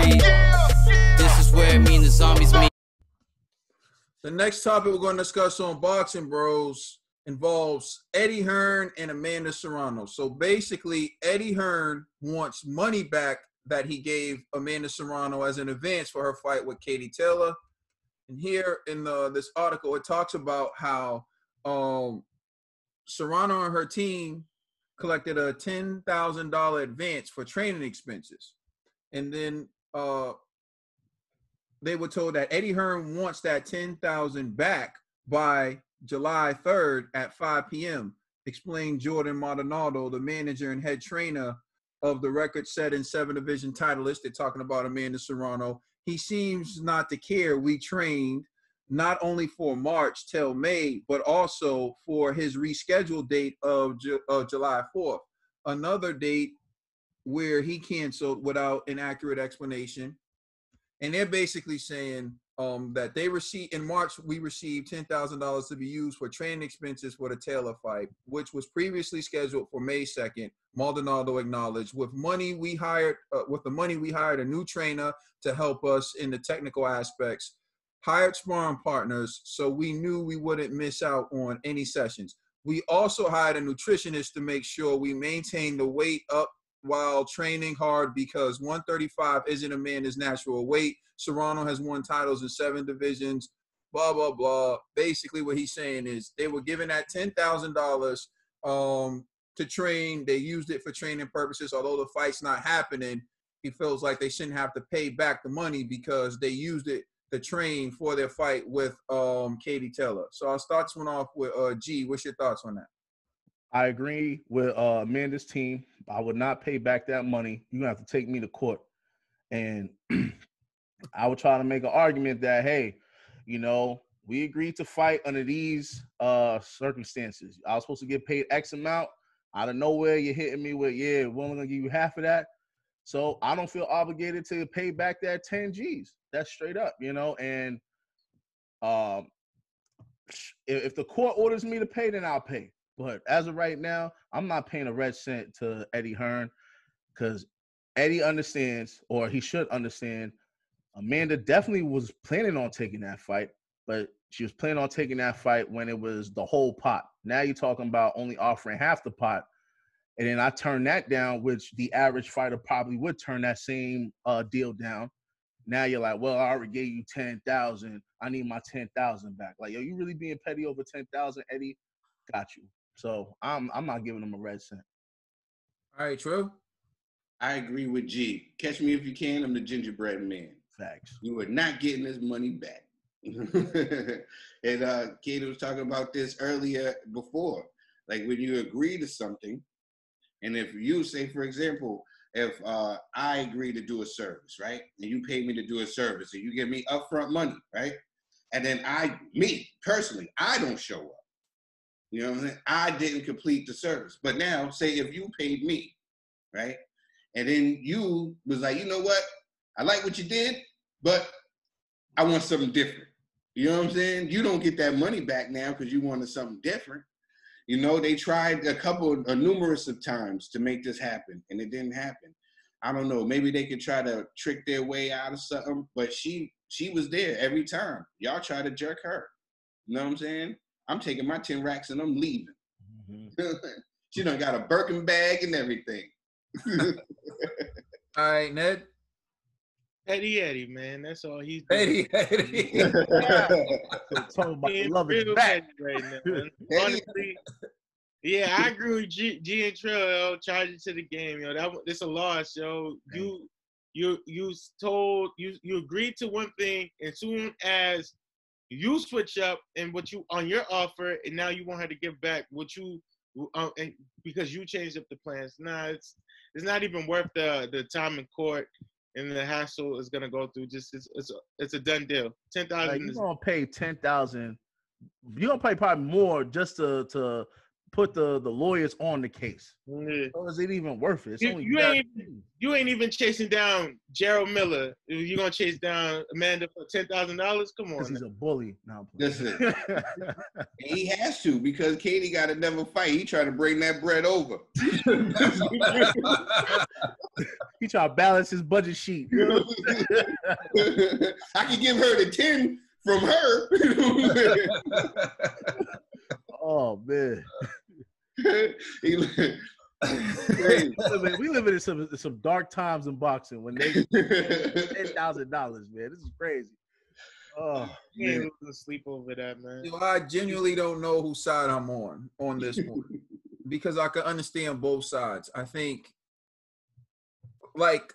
street. This is where me and the zombies meet. The next topic we're going to discuss on Boxing Bros involves Eddie Hearn and Amanda Serrano. So basically, Eddie Hearn wants money back that he gave Amanda Serrano as an advance for her fight with Katie Taylor. And here in this article, it talks about how Serrano and her team collected a $10,000 advance for training expenses. And then they were told that Eddie Hearn wants that $10,000 back by July 3rd at 5 p.m., explained Jordan Maldonado, the manager and head trainer of the record-setting 7-division titleist. They're talking about Amanda Serrano. He seems not to care. We trained not only for March till May, but also for his rescheduled date of July 4th, another date where he canceled without an accurate explanation. And they're basically saying that they received in March, we received $10,000 to be used for training expenses for the Taylor fight, which was previously scheduled for May 2nd. Maldonado acknowledged, with the money we hired a new trainer to help us in the technical aspects, hired sparring partners, so we knew we wouldn't miss out on any sessions. We also hired a nutritionist to make sure we maintain the weight up while training hard, because 135 isn't Amanda's natural weight. Serrano has won titles in 7 divisions, blah, blah, blah. Basically what he's saying is they were given that $10,000 to train. They used it for training purposes. Although the fight's not happening, he feels like they shouldn't have to pay back the money because they used it to train for their fight with Katie Taylor. So I'll start one off with G. What's your thoughts on that? I agree with Amanda's team. I would not pay back that money. You're going to have to take me to court. And I would try to make an argument that, hey, you know, we agreed to fight under these circumstances. I was supposed to get paid X amount. Out of nowhere, you're hitting me with, yeah, we're only going to give you half of that. So I don't feel obligated to pay back that 10 G's. That's straight up, you know. And if the court orders me to pay, then I'll pay. But as of right now, I'm not paying a red cent to Eddie Hearn, because Eddie understands, or he should understand, Amanda definitely was planning on taking that fight, but she was planning on taking that fight when it was the whole pot. Now you're talking about only offering half the pot. And then I turned that down, which the average fighter probably would turn that same deal down. Now you're like, well, I already gave you $10,000. I need my $10,000 back. Like, yo, you really being petty over $10,000, Eddie? Got you. So I'm not giving him a red cent. All right, True. I agree with G. Catch me if you can. I'm the gingerbread man. Facts. You are not getting this money back. And Katie was talking about this earlier before. Like when you agree to something, and if you say, for example, if I agree to do a service, right, and you pay me to do a service, and you give me upfront money, right, and then me personally, I don't show up. You know what I'm saying? I didn't complete the service. But now, say if you paid me, right? And then you was like, you know what? I like what you did, but I want something different. You know what I'm saying? You don't get that money back now because you wanted something different. You know, they tried numerous of times to make this happen, and it didn't happen. I don't know. Maybe they could try to trick their way out of something, but she was there every time. Y'all try to jerk her. You know what I'm saying? I'm taking my 10 racks and I'm leaving. Mm-hmm. She done got a Birkin bag and everything. All right, Ned. Eddie, man. That's all he's doing. Eddie. Talking about the love is back right now. Honestly, yeah, I agree with G and Trill, yo. Charge it to the game, yo. It's a loss, yo. You agreed to one thing, and soon as you switch up and what you on your offer, and now you want her to give back what you and because you changed up the plans. Nah, it's not even worth the time in court and the hassle is gonna go through. Just it's a done deal. 10,000. You're gonna pay 10,000. You're gonna pay probably more just to put the lawyers on the case. Yeah. So is it even worth it? It's only You ain't even chasing down Gerald Miller. You gonna chase down Amanda for $10,000? Come on. because he's a bully. No, Listen, he has to because Katie got to never fight. He trying to bring that bread over. He trying to balance his budget sheet. I can give her the 10 from her. Oh man. We live in some dark times in boxing when they $10,000, man. This is crazy. Oh, You ain't losing sleep over that, man. You know, I genuinely don't know whose side I'm on this one because I can understand both sides. I think, like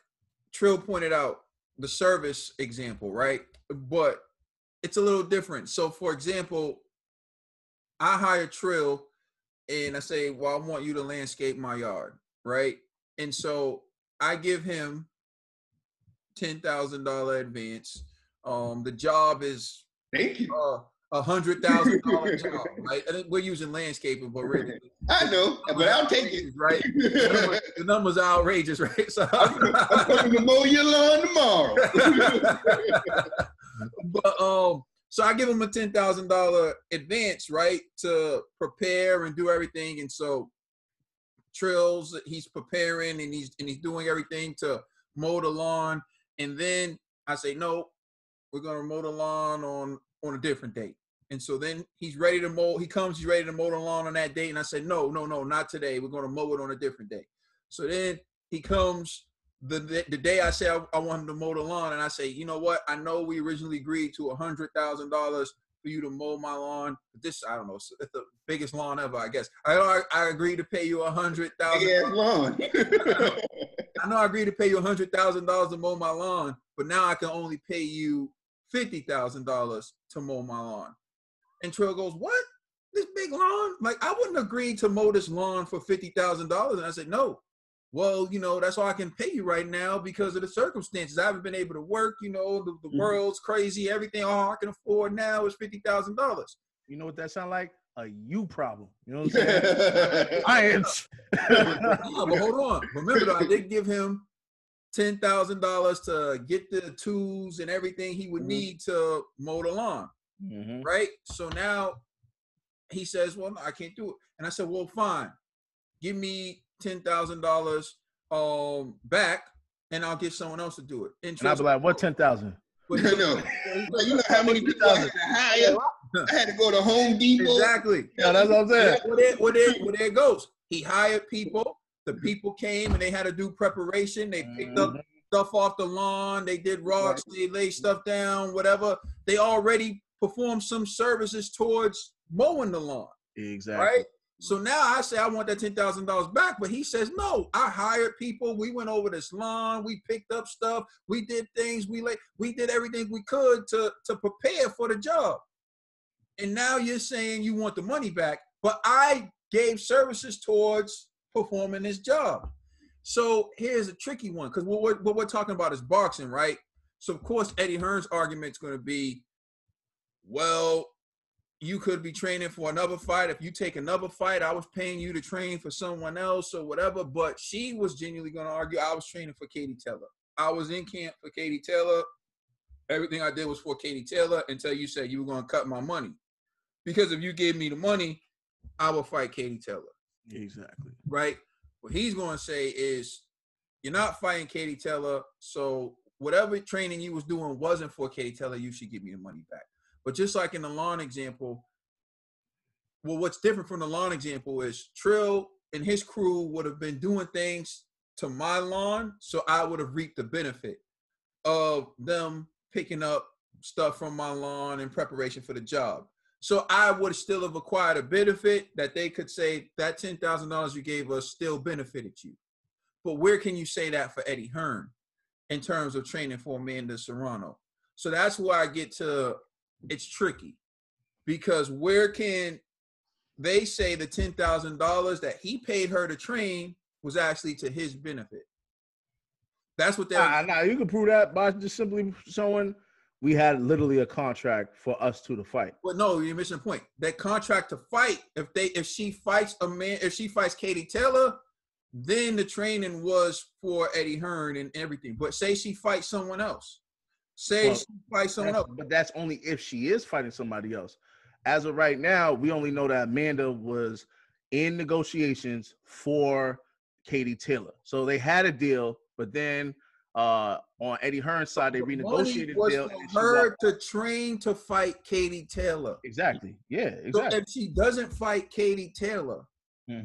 Trill pointed out, the service example, right? But it's a little different. So, for example, I hire Trill and I say, well, I want you to landscape my yard, right? And so I give him $10,000 advance. The job is Thank you. $100,000 job, right? I think we're using landscaping, but really, I know, but I'll take it. right? The numbers are outrageous, right? So I'm coming to mow your lawn tomorrow. but so I give him a $10,000 advance, right, to prepare and do everything. And so Trills, he's preparing and he's doing everything to mow the lawn. And then I say, no, we're gonna mow the lawn on a different date. And so then he's ready to mow. He's ready to mow the lawn on that date. And I said, no, not today. We're gonna mow it on a different day. So then he comes the day I say I want him to mow the lawn, and I say, you know what? I know we originally agreed to $100,000 for you to mow my lawn. This, I don't know, it's the biggest lawn ever, I guess. I agreed to pay you $100,000. Yeah, lawn. I know I agreed to pay you $100,000 to mow my lawn, but now I can only pay you $50,000 to mow my lawn. And Trill goes, what? This big lawn? Like, I wouldn't agree to mow this lawn for $50,000. And I said, no. Well, that's all I can pay you right now because of the circumstances. I haven't been able to work. The world's crazy. Everything all I can afford now is $50,000. You know what that sound like? A you problem. You know what I'm saying? I am. But hold on. Remember, though, I did give him $10,000 to get the tools and everything he would need to mow the lawn. Mm-hmm. Right? So now he says, well, no, I can't do it. And I said, well, fine. Give me $10,000 back, and I'll get someone else to do it. And I'll be like, what 10,000? I know. You know how many people I had to hire? I had to go to Home Depot. Exactly. Yeah, that's what I'm saying. Well, there it goes. He hired people. The people came and they had to do preparation. They picked up stuff off the lawn. They did rocks. They laid stuff down, whatever. They already performed some services towards mowing the lawn. Exactly. Right? So now I say I want that $10,000 back, but he says, no, I hired people. We went over this lawn. We picked up stuff. We did things. We did everything we could to prepare for the job. And now you're saying you want the money back, but I gave services towards performing this job. So here's a tricky one, because what we're talking about is boxing, right? So of course, Eddie Hearn's argument is going to be, well, you could be training for another fight. If you take another fight, I was paying you to train for someone else or whatever. But she was genuinely going to argue, I was training for Katie Taylor. I was in camp for Katie Taylor. Everything I did was for Katie Taylor until you said you were going to cut my money. Because if you gave me the money, I will fight Katie Taylor. Exactly. Right? What he's going to say is, you're not fighting Katie Taylor, so whatever training you was doing wasn't for Katie Taylor, you should give me the money back. But just like in the lawn example, well, what's different from the lawn example is Trill and his crew would have been doing things to my lawn, so I would have reaped the benefit of them picking up stuff from my lawn in preparation for the job. So I would still have acquired a benefit that they could say that $10,000 you gave us still benefited you. But where can you say that for Eddie Hearn in terms of training for Amanda Serrano? So that's where I get to, it's tricky, because where can they say the $10,000 that he paid her to train was actually to his benefit? That's what they're. Nah, you can prove that by just simply showing we had literally a contract for us two to fight. Well, no, you're missing the point. That contract to fight, if she fights Katie Taylor, then the training was for Eddie Hearn and everything. But say she fights someone else. She fights someone else. But that's only if she is fighting somebody else. As of right now, we only know that Amanda was in negotiations for Katie Taylor. So they had a deal, but then on Eddie Hearn's side, they renegotiated the deal. For her to train to fight Katie Taylor. Exactly. Yeah, exactly. So if she doesn't fight Katie Taylor,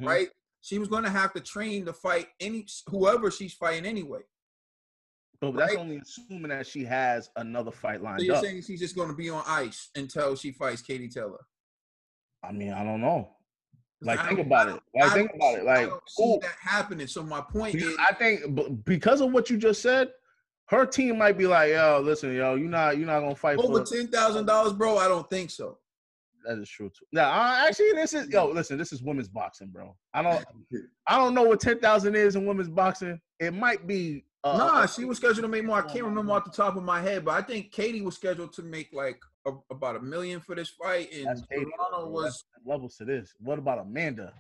right, she was going to have to train to fight whoever she's fighting anyway. But that's only assuming that she has another fight lined up. So you're saying she's just going to be on ice until she fights Katie Taylor? I mean, I don't know. Think about it. I don't see that happening. So my point is, I think because of what you just said, her team might be like, "Yo, listen, yo, you're not gonna fight over for $10,000, bro." I don't think so. That is true too. Now, actually, this is women's boxing, bro. I don't know what 10,000 is in women's boxing. It might be. She was scheduled to make more. I can't remember off the top of my head, but I think Katie was scheduled to make like about $1 million for this fight, and Serrano was levels to this. What about Amanda?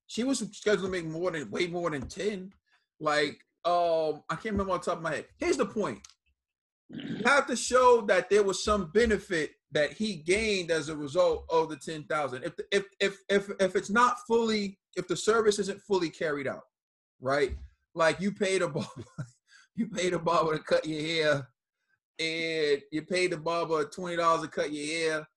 She was scheduled to make way more than 10. Like, I can't remember off the top of my head. Here's the point: you have to show that there was some benefit that he gained as a result of the 10,000. If it's not fully, if the service isn't fully carried out, right? Like you paid a barber to cut your hair, and you paid the barber $20 to cut your hair.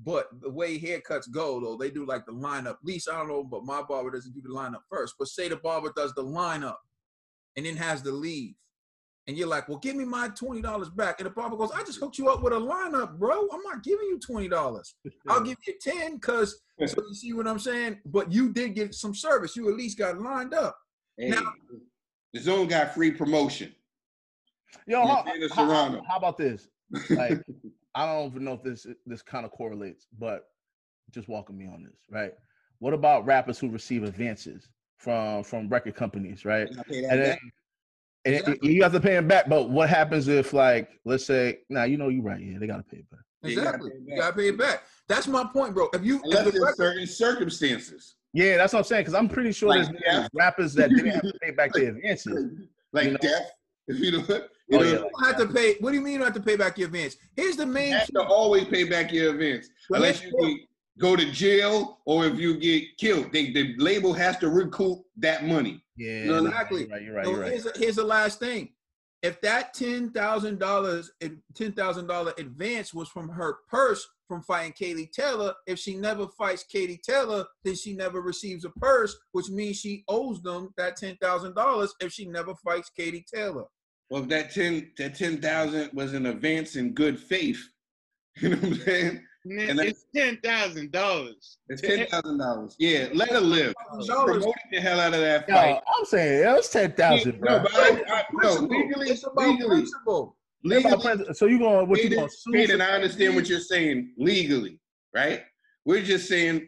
But the way haircuts go, though, they do like the lineup. At least I don't know, but my barber doesn't do the lineup first. But say the barber does the lineup and then has to leave. And you're like, well, give me my $20 back. And the barber goes, I just hooked you up with a lineup, bro. I'm not giving you $20. I'll give you 10 because, so you see what I'm saying? But you did get some service. You at least got lined up. Hey, now, the Zone got free promotion. Yo, how about this? Like, I don't even know if this kind of correlates, but just walk with me on this, right? What about rappers who receive advances from record companies, right? And you have to pay them back. But what happens if, like, let's say, you're right. Yeah, they got to pay it back. Exactly. You got to pay it back. That's my point, bro. Unless in certain circumstances. Yeah, that's what I'm saying. Because I'm pretty sure there's rappers that didn't have to pay back their advances. Like death. You don't have to pay. What do you mean you don't have to pay back your advance? Here's the main. You have to always pay back your advance. Unless you go to jail or if you get killed. The label has to recoup that money. Yeah, exactly. You're right. Here's the last thing. If that $10,000 advance was from her purse from fighting Katie Taylor, if she never fights Katie Taylor, then she never receives a purse, which means she owes them that $10,000 if she never fights Katie Taylor. Well, if that 10,000 was an advance in good faith, you know what I'm saying? And it's $10,000. It's $10,000. Yeah, let her live. Promote the hell out of that fight. No, I'm saying it's $10,000, bro. Legally, it's about principle. Legally, so you going? What you going to sue? And I understand what you're saying legally, right? We're just saying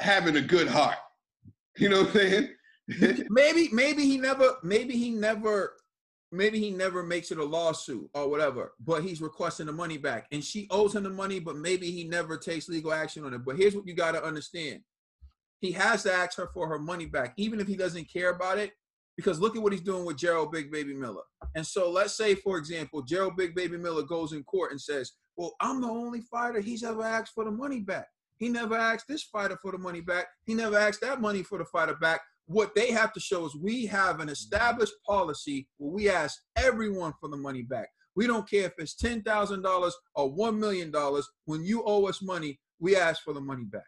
having a good heart. You know what I'm saying? maybe he never makes it a lawsuit or whatever, but he's requesting the money back. And she owes him the money, but maybe he never takes legal action on it. But here's what you got to understand. He has to ask her for her money back, even if he doesn't care about it, because look at what he's doing with Gerald Big Baby Miller. And so let's say, for example, Gerald Big Baby Miller goes in court and says, well, I'm the only fighter he's ever asked for the money back. He never asked this fighter for the money back. He never asked that money for the fighter back. What they have to show is we have an established policy where we ask everyone for the money back. We don't care if it's $10,000 or $1 million. When you owe us money, we ask for the money back.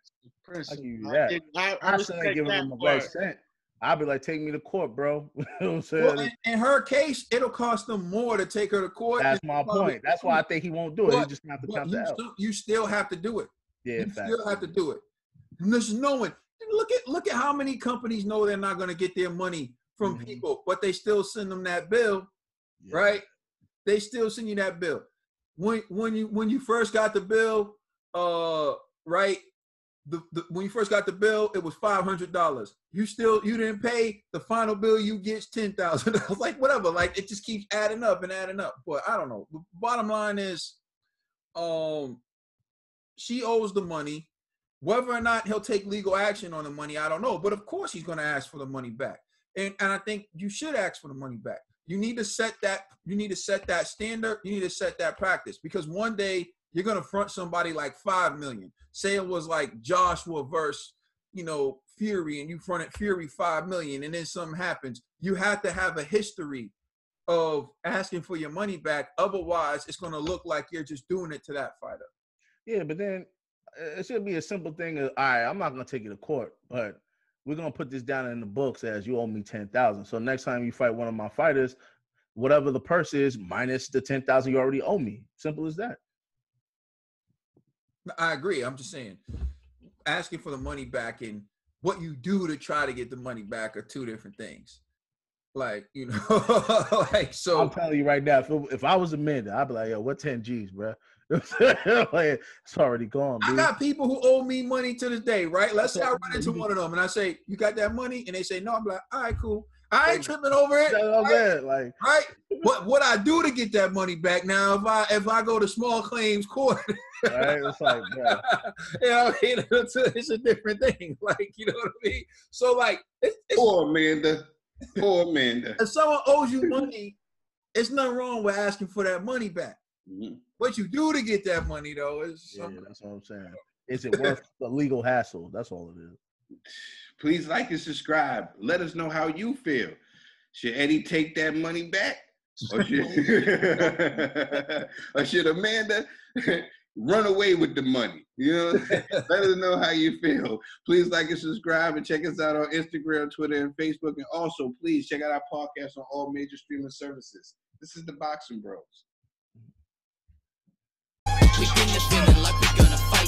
I give you that. I still ain't giving him a red cent. I'll be like, take me to court, bro. You know what I'm saying? Well, in her case, it'll cost them more to take her to court. That's my point. That's why I think he won't do it. He just have to count that out. You still have to do it. Yeah, you still have to do it. Just knowing. Look at how many companies know they're not going to get their money from people, but they still send them that bill, right? They still send you that bill. When you first got the bill, right? When you first got the bill, it was $500. You didn't pay. The final bill you get's $10,000. Like whatever. Like it just keeps adding up and adding up. But I don't know. The bottom line is she owes the money. Whether or not he'll take legal action on the money, I don't know. But of course he's going to ask for the money back. And I think you should ask for the money back. You need to set that standard. You need to set that practice, because one day you're going to front somebody like 5 million. Say it was like Joshua versus, Fury, and you fronted Fury 5 million, and then something happens. You have to have a history of asking for your money back. Otherwise, it's going to look like you're just doing it to that fighter. Yeah, but then it should be a simple thing of, all right, I'm not going to take you to court, but we're going to put this down in the books as you owe me 10,000. So next time you fight one of my fighters, whatever the purse is minus the 10,000 you already owe me. Simple as that. I agree. I'm just saying, asking for the money back and what you do to try to get the money back are two different things. Like, so I'm telling you right now, if I was Amanda, I'd be like, yo, what 10 G's, bro? Like, it's already gone, dude. I got people who owe me money to this day, right? Let's say I run into one of them and I say, you got that money? And they say, no. I'm like, all right, cool. I ain't tripping over it. Right? What I do to get that money back now, if I go to small claims court, right? It's like, bro. It's a different thing. Like, you know what I mean? So, like, it's poor Amanda. Poor Amanda. If someone owes you money, it's nothing wrong with asking for that money back. Mm-hmm. What you do to get that money, though, is something. That's what I'm saying. Is it worth the legal hassle? That's all it is. Please like and subscribe. Let us know how you feel. Should Eddie take that money back? Or should Amanda run away with the money? Let us know how you feel. Please like and subscribe, and check us out on Instagram, Twitter, and Facebook. And also, please check out our podcast on all major streaming services. This is the Boxing Bros. We in the feeling like we're gonna fight.